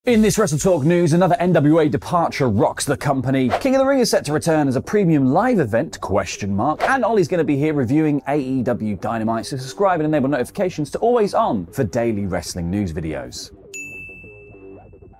In this WrestleTalk news, another NWA Departure rocks the company. King of the Ring is set to return as a premium live event, ? And Ollie's going to be here reviewing AEW Dynamite, so subscribe and enable notifications to always on for daily wrestling news videos.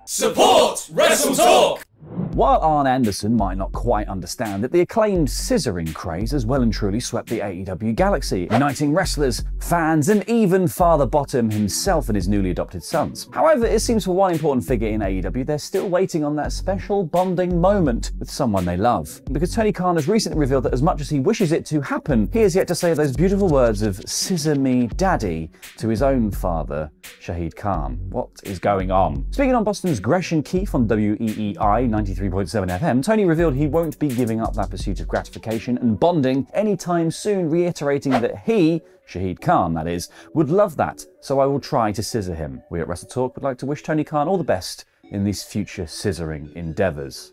Support WrestleTalk! While Arn Anderson might not quite understand it, the acclaimed scissoring craze has well and truly swept the AEW galaxy, uniting wrestlers, fans, and even Father Bottom himself and his newly adopted sons. However, it seems for one important figure in AEW, they're still waiting on that special bonding moment with someone they love. Because Tony Khan has recently revealed that as much as he wishes it to happen, he has yet to say those beautiful words of "Scissor me, Daddy" to his own father, Shahid Khan. What is going on? Speaking on Boston's Gresham Keefe on WEEI 93.7 FM, Tony revealed he won't be giving up that pursuit of gratification and bonding anytime soon, reiterating that he, Shahid Khan that is, would love that, so I will try to scissor him. We at WrestleTalk would like to wish Tony Khan all the best in these future scissoring endeavours.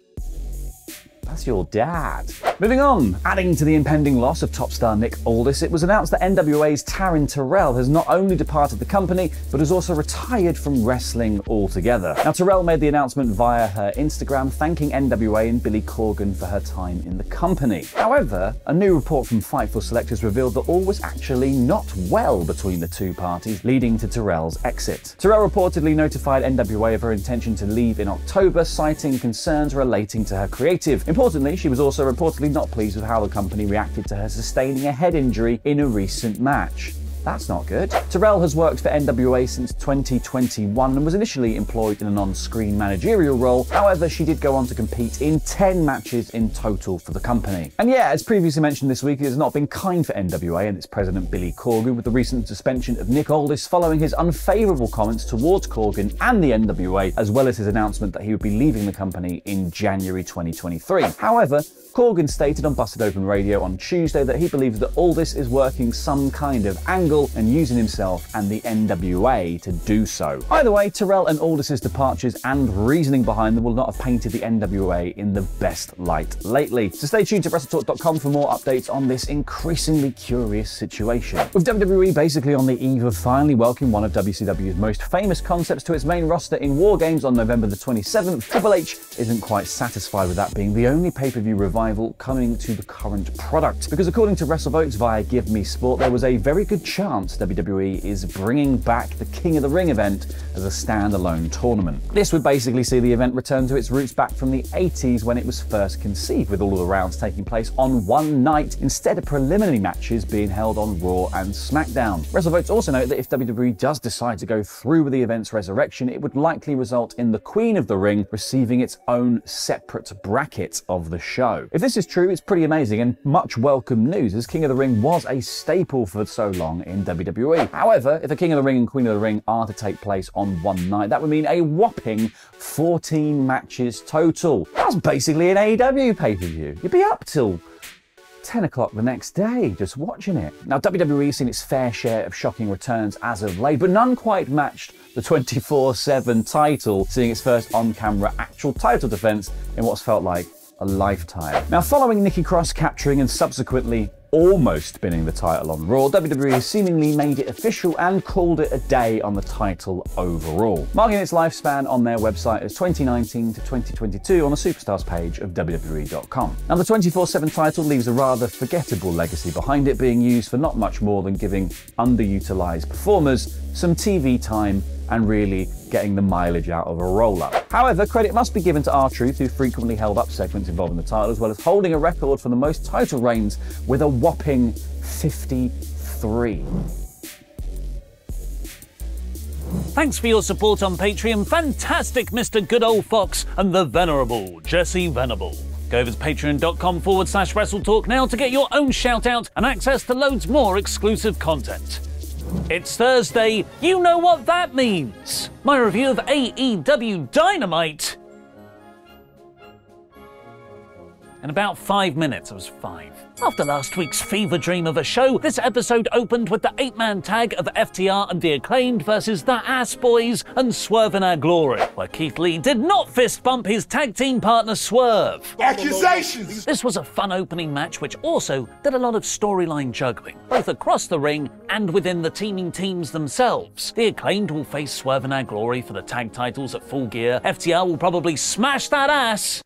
That's your dad. Moving on. Adding to the impending loss of top star Nick Aldis, it was announced that NWA's Taryn Terrell has not only departed the company, but has also retired from wrestling altogether. Now, Terrell made the announcement via her Instagram, thanking NWA and Billy Corgan for her time in the company. However, a new report from Fightful Select has revealed that all was actually not well between the two parties, leading to Terrell's exit. Terrell reportedly notified NWA of her intention to leave in October, citing concerns relating to her creative. Importantly, she was also reportedly not pleased with how the company reacted to her sustaining a head injury in a recent match. That's not good. Terrell has worked for NWA since 2021 and was initially employed in an on-screen managerial role. However, she did go on to compete in 10 matches in total for the company. And yeah, as previously mentioned this week, it has not been kind for NWA and its president Billy Corgan, with the recent suspension of Nick Aldis following his unfavourable comments towards Corgan and the NWA, as well as his announcement that he would be leaving the company in January 2023. However, Corgan stated on Busted Open Radio on Tuesday that he believes that Aldis is working some kind of angle and using himself and the NWA to do so. Either way, Terrell and Aldis's departures and reasoning behind them will not have painted the NWA in the best light lately. So stay tuned to WrestleTalk.com for more updates on this increasingly curious situation. With WWE basically on the eve of finally welcoming one of WCW's most famous concepts to its main roster in War Games on November the 27th, Triple H isn't quite satisfied with that being the only pay-per-view revival coming to the current product. Because according to WrestleVotes via Give Me Sport, there was a very good chance WWE is bringing back the King of the Ring event as a standalone tournament. This would basically see the event return to its roots back from the 80s when it was first conceived, with all of the rounds taking place on one night instead of preliminary matches being held on Raw and SmackDown. WrestleVotes also note that if WWE does decide to go through with the event's resurrection, it would likely result in the Queen of the Ring receiving its own separate bracket of the show. If this is true, it's pretty amazing and much welcome news, as King of the Ring was a staple for so long in WWE. However, if a King of the Ring and Queen of the Ring are to take place on one night, that would mean a whopping 14 matches total. That's basically an AEW pay-per-view. You'd be up till 10 o'clock the next day just watching it. Now, WWE's seen its fair share of shocking returns as of late, but none quite matched the 24/7 title, seeing its first on-camera actual title defense in what's felt like a lifetime. Now, following Nikki Cross capturing and subsequently almost spinning the title on Raw, WWE has seemingly made it official and called it a day on the title overall, marking its lifespan on their website as 2019 to 2022 on the Superstars page of WWE.com. Now, the 24/7 title leaves a rather forgettable legacy behind it, being used for not much more than giving underutilized performers some TV time and really getting the mileage out of a roll-up. However, credit must be given to R-Truth, who frequently held up segments involving the title, as well as holding a record for the most title reigns with a whopping 53. Thanks for your support on Patreon. Fantastic Mr. Good Old Fox and the Venerable Jesse Venable. Go over to patreon.com/WrestleTalk now to get your own shout-out and access to loads more exclusive content. It's Thursday, you know what that means. My review of AEW Dynamite In about 5 minutes, I was 5. After last week's fever dream of a show, this episode opened with the 8-man tag of FTR and The Acclaimed versus the Ass Boys and Swerve in Our Glory, where Keith Lee did not fist bump his tag team partner Swerve. Accusations! This was a fun opening match which also did a lot of storyline juggling, both across the ring and within the teaming teams themselves. The Acclaimed will face Swerve in Our Glory for the tag titles at Full Gear. FTR will probably smash that ass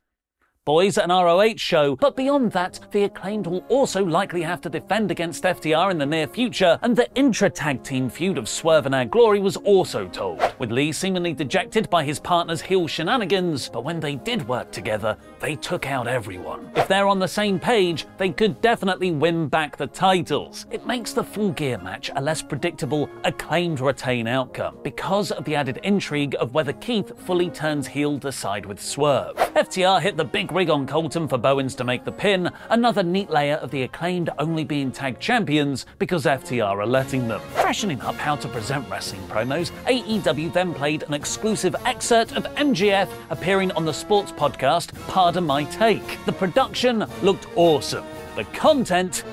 Boys at an ROH show, but beyond that, The Acclaimed will also likely have to defend against FTR in the near future, and the intra-tag team feud of Swerve in Our Glory was also told, with Lee seemingly dejected by his partner's heel shenanigans, but when they did work together, they took out everyone. If they're on the same page, they could definitely win back the titles. It makes the Full Gear match a less predictable Acclaimed retain outcome, because of the added intrigue of whether Keith fully turns heel to side with Swerve. FTR hit the big rig on Colton for Bowens to make the pin, another neat layer of the Acclaimed only being tag champions because FTR are letting them. Freshening up how to present wrestling promos, AEW then played an exclusive excerpt of MJF appearing on the sports podcast Pardon My Take. The production looked awesome. The content...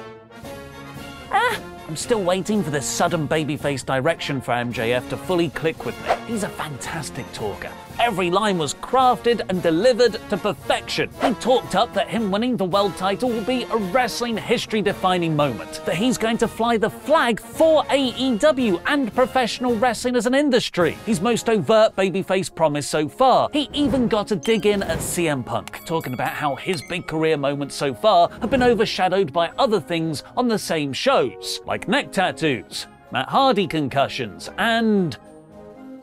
I'm still waiting for this sudden babyface direction for MJF to fully click with me. He's a fantastic talker. Every line was crafted and delivered to perfection. He talked up that him winning the world title will be a wrestling history-defining moment, that he's going to fly the flag for AEW and professional wrestling as an industry. His most overt babyface promise so far. He even got a dig in at CM Punk, talking about how his big career moments so far have been overshadowed by other things on the same shows, like neck tattoos, Matt Hardy concussions, and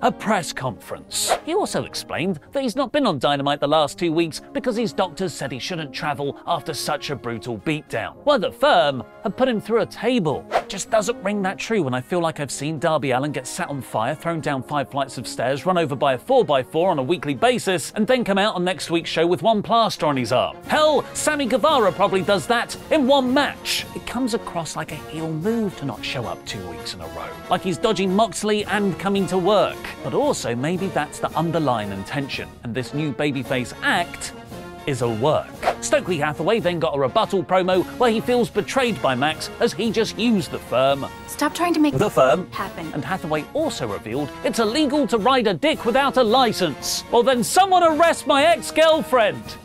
a press conference. He also explained that he's not been on Dynamite the last 2 weeks because his doctors said he shouldn't travel after such a brutal beatdown, while the firm had put him through a table. Just doesn't ring that true when I feel like I've seen Darby Allin get set on fire, thrown down 5 flights of stairs, run over by a 4x4 on a weekly basis, and then come out on next week's show with one plaster on his arm. Hell, Sammy Guevara probably does that in one match. It comes across like a heel move to not show up 2 weeks in a row, like he's dodging Moxley and coming to work. But also maybe that's the underlying intention, and this new babyface act is a work. Stokely Hathaway then got a rebuttal promo where he feels betrayed by Max as he just used the firm. Stop trying to make the firm happen. And Hathaway also revealed it's illegal to ride a dick without a license. Well then someone arrest my ex-girlfriend.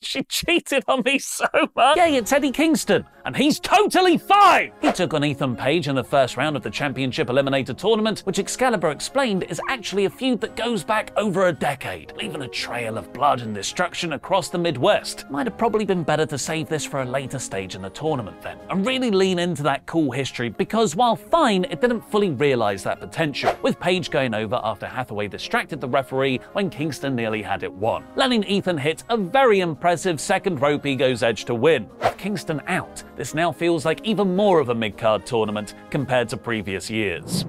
She cheated on me so much. Yay, it's Eddie Kingston, and he's totally fine! He took on Ethan Page in the first round of the Championship Eliminator Tournament, which Excalibur explained is actually a feud that goes back over a decade, leaving a trail of blood and destruction across the Midwest. Might have probably been better to save this for a later stage in the tournament then, and really lean into that cool history, because while fine, it didn't fully realise that potential, with Page going over after Hathaway distracted the referee when Kingston nearly had it won, letting Ethan hit a very impressive second rope Ego's Edge to win. With Kingston out, this now feels like even more of a mid-card tournament compared to previous years.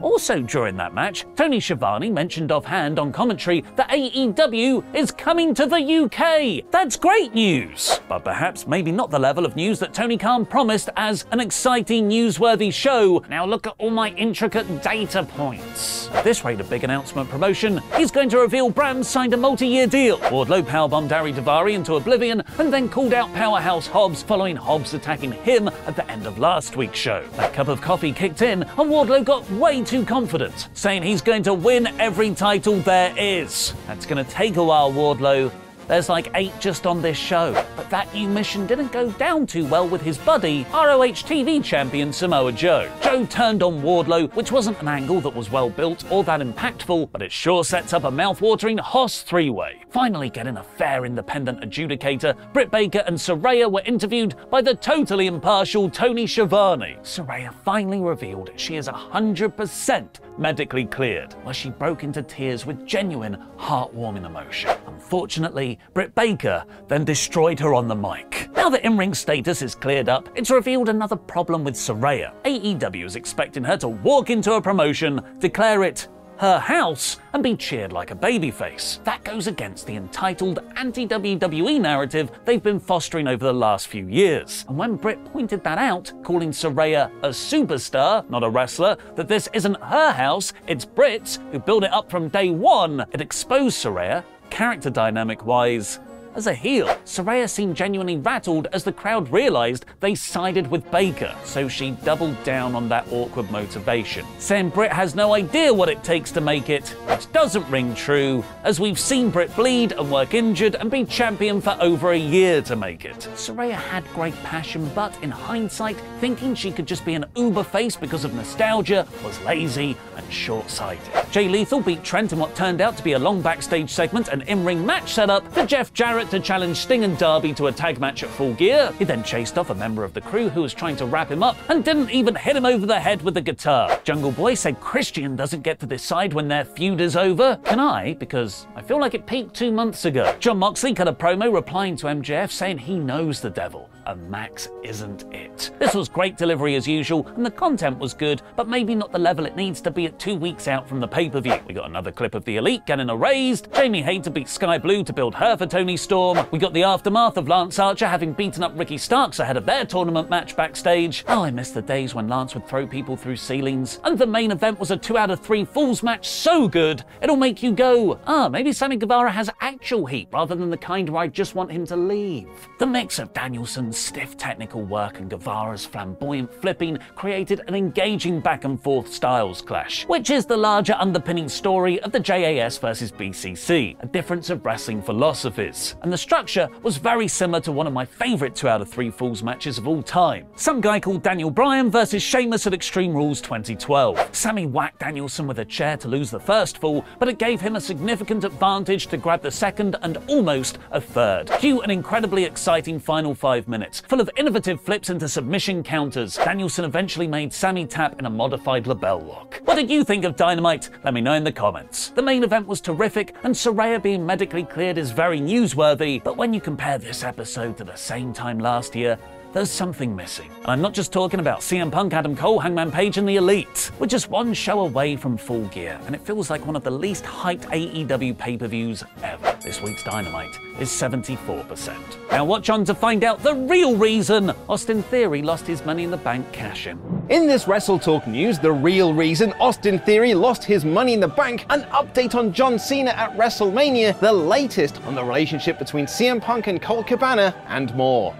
Also during that match, Tony Schiavone mentioned offhand on commentary that AEW is coming to the UK. That's great news, but perhaps maybe not the level of news that Tony Khan promised as an exciting, newsworthy show. Now look at all my intricate data points. At this rate of big announcement promotion, he's going to reveal Bram signed a multi-year deal. Wardlow powerbombed Ari Daivari into oblivion and then called out Powerhouse Hobbs following Hobbs attacking him at the end of last week's show. That cup of coffee kicked in and Wardlow got way too confident, saying he's going to win every title there is. That's going to take a while, Wardlow. There's like 8 just on this show. But that new mission didn't go down too well with his buddy, ROH TV champion Samoa Joe. Joe turned on Wardlow, which wasn't an angle that was well built or that impactful, but it sure sets up a mouth-watering Hoss 3-way. Finally getting a fair independent adjudicator, Britt Baker and Saraya were interviewed by the totally impartial Tony Schiavone. Saraya finally revealed she is 100% medically cleared, while she broke into tears with genuine, heartwarming emotion. Unfortunately, Britt Baker then destroyed her on the mic. Now that in-ring status is cleared up, it's revealed another problem with Saraya. AEW is expecting her to walk into a promotion, declare it her house, and be cheered like a babyface. That goes against the entitled anti-WWE narrative they've been fostering over the last few years. And when Britt pointed that out, calling Saraya a superstar, not a wrestler, that this isn't her house, it's Britt's, who built it up from day one, it exposed Saraya character dynamic-wise, as a heel. Saraya seemed genuinely rattled as the crowd realized they sided with Baker, so she doubled down on that awkward motivation, saying Britt has no idea what it takes to make it, which doesn't ring true, as we've seen Britt bleed and work injured and be champion for over a year to make it. Saraya had great passion, but in hindsight, thinking she could just be an uber face because of nostalgia was lazy and short-sighted. Jay Lethal beat Trent in what turned out to be a long backstage segment and in-ring match setup for Jeff Jarrett to challenge Sting and Darby to a tag match at Full Gear. He then chased off a member of the crew who was trying to wrap him up and didn't even hit him over the head with the guitar. Jungle Boy said Christian doesn't get to decide when their feud is over. Can I? Because I feel like it peaked 2 months ago. Jon Moxley cut a promo replying to MJF saying he knows the devil, and Max isn't it. This was great delivery as usual, and the content was good, but maybe not the level it needs to be at 2 weeks out from the pay-per-view. We got another clip of the Elite getting erased, Jamie Hayter beat Sky Blue to build her for Toni Storm, we got the aftermath of Lance Archer having beaten up Ricky Starks ahead of their tournament match backstage. Oh, I miss the days when Lance would throw people through ceilings. And the main event was a 2 out of 3 Falls match so good, it'll make you go, maybe Sammy Guevara has actual heat rather than the kind where I just want him to leave. The mix of Danielson's stiff technical work and Guevara's flamboyant flipping created an engaging back and forth styles clash, which is the larger underpinning story of the JAS versus BCC, a difference of wrestling philosophies. And the structure was very similar to one of my favourite 2 out of 3 Falls matches of all time. Some guy called Daniel Bryan versus Sheamus at Extreme Rules 2012. Sammy whacked Danielson with a chair to lose the first fall, but it gave him a significant advantage to grab the second and almost a third. Cue an incredibly exciting final 5 minutes, full of innovative flips into submission counters. Danielson eventually made Sammy tap in a modified label lock. What did you think of Dynamite? Let me know in the comments. The main event was terrific, and Saraya being medically cleared is very newsworthy, but when you compare this episode to the same time last year, there's something missing. And I'm not just talking about CM Punk, Adam Cole, Hangman Page, and the Elite. We're just one show away from Full Gear, and it feels like one of the least hyped AEW pay-per-views ever. This week's Dynamite is 74%. Now watch on to find out the real reason Austin Theory lost his Money in the Bank cash-in. In this WrestleTalk news, the real reason Austin Theory lost his Money in the Bank, an update on John Cena at WrestleMania, the latest on the relationship between CM Punk and Colt Cabana, and more.